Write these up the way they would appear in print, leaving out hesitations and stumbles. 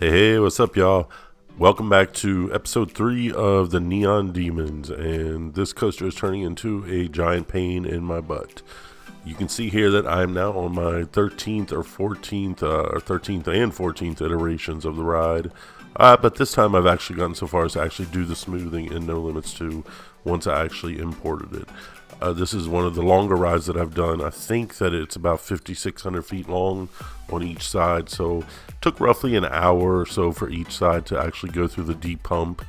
Hey, what's up, y'all? Welcome back to episode 3 of the Neon Demons, and this coaster is turning into a giant pain in my butt. You can see here that I'm now on my 13th and 14th iterations of the ride, but this time I've actually gotten so far as to actually do the smoothing in NoLimits 2 once I actually imported it. This is one of the longer rides that I've done. I think that it's about 5,600 feet long on each side, so it took roughly an hour or so for each side to actually go through the deep pump.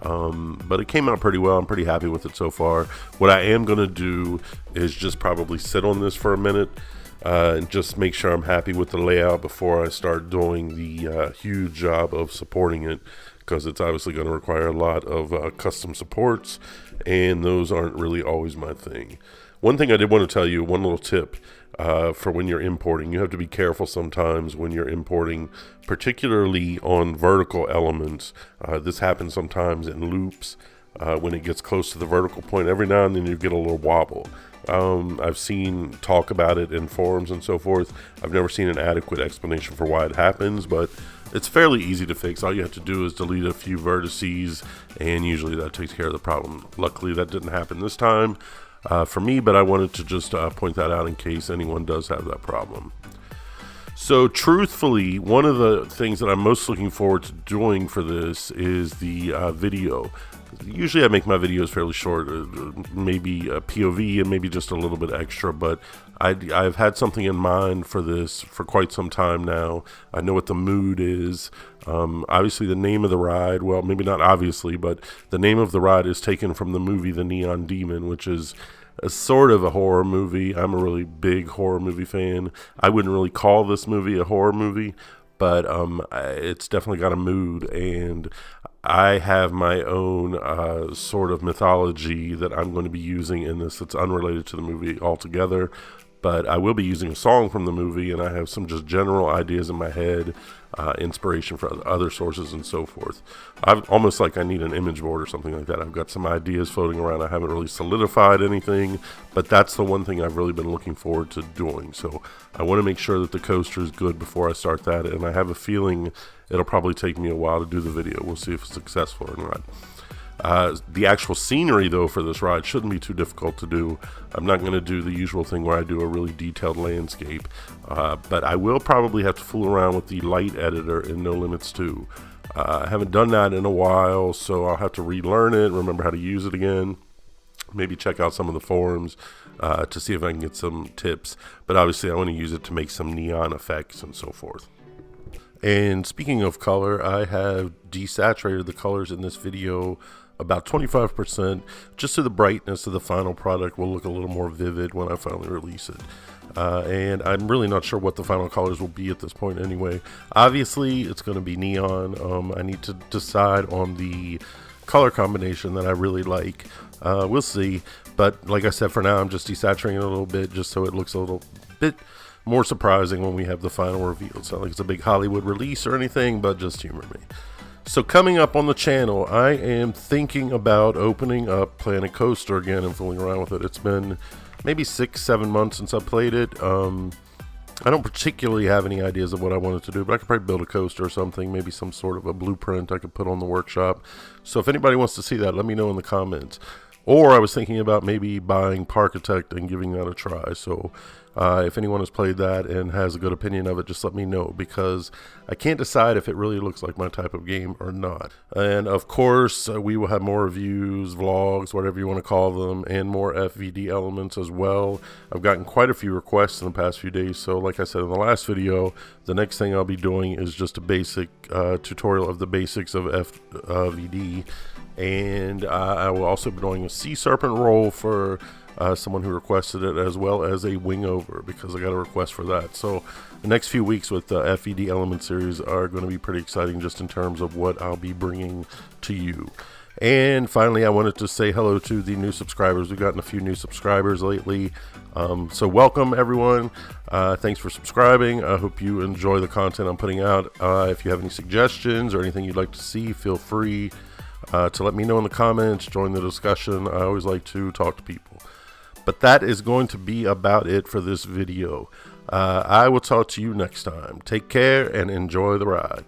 But it came out pretty well. I'm pretty happy with it so far. What I am going to do is just probably sit on this for a minute and just make sure I'm happy with the layout before I start doing the huge job of supporting it, because it's obviously going to require a lot of custom supports, and those aren't really always my thing. One thing I did want to tell you, one little tip for when you're importing. You have to be careful sometimes when you're importing, particularly on vertical elements. This happens sometimes in loops when it gets close to the vertical point. Every now and then you get a little wobble. I've seen talk about it in forums and so forth. I've never seen an adequate explanation for why it happens, but it's fairly easy to fix. All you have to do is delete a few vertices, and usually that takes care of the problem. Luckily, that didn't happen this time for me, but I wanted to just point that out in case anyone does have that problem. So truthfully, one of the things that I'm most looking forward to doing for this is the video. Usually I make my videos fairly short, maybe a POV and maybe just a little bit extra, but I've had something in mind for this for quite some time now. I know what the mood is. Obviously the name of the ride, well, maybe not obviously, but the name of the ride is taken from the movie The Neon Demon, which is a sort of a horror movie. I'm a really big horror movie fan. I wouldn't really call this movie a horror movie, but it's definitely got a mood, and I have my own sort of mythology that I'm going to be using in this that's unrelated to the movie altogether. But I will be using a song from the movie, and I have some just general ideas in my head, inspiration for other sources and so forth. Almost like I need an image board or something like that. I've got some ideas floating around. I haven't really solidified anything, but that's the one thing I've really been looking forward to doing. So I want to make sure that the coaster is good before I start that, and I have a feeling it'll probably take me a while to do the video. We'll see if it's successful or not. The actual scenery, though, for this ride shouldn't be too difficult to do. I'm not going to do the usual thing where I do a really detailed landscape, but I will probably have to fool around with the light editor in NoLimits 2. I haven't done that in a while, so I'll have to relearn it, remember how to use it again, maybe check out some of the forums to see if I can get some tips. But obviously I want to use it to make some neon effects and so forth. And speaking of color, I have desaturated the colors in this video about 25%, just so the brightness of the final product will look a little more vivid when I finally release it. And I'm really not sure what the final colors will be at this point anyway. Obviously, it's going to be neon. I need to decide on the color combination that I really like. We'll see. But like I said, for now, I'm just desaturating it a little bit just so it looks a little bit more surprising when we have the final reveal. It's not like it's a big Hollywood release or anything, but just humor me. So coming up on the channel, I am thinking about opening up Planet Coaster again and fooling around with it. It's been maybe 6-7 months since I played it. I don't particularly have any ideas of what I wanted to do, but I could probably build a coaster or something, maybe some sort of a blueprint I could put on the workshop. So if anybody wants to see that, let me know in the comments. Or I was thinking about maybe buying PARKITECT and giving that a try. So if anyone has played that and has a good opinion of it, just let me know, because I can't decide if it really looks like my type of game or not. And of course, we will have more reviews, vlogs, whatever you want to call them, and more FVD elements as well. I've gotten quite a few requests in the past few days. So like I said in the last video, the next thing I'll be doing is just a basic tutorial of the basics of FVD. And I will also be doing a SERPENT roll for someone who requested it, as well as a WINGOVER, because I got a request for that. So the next few weeks with the FVD element series are going to be pretty exciting, just in terms of what I'll be bringing to you. And finally, I wanted to say hello to the new subscribers. We've gotten a few new subscribers lately, so welcome everyone. Thanks for subscribing. I hope you enjoy the content I'm putting out. If you have any suggestions or anything you'd like to see, feel free to let me know in the comments, join the discussion. I always like to talk to people. But that is going to be about it for this video. I will talk to you next time. Take care and enjoy the ride.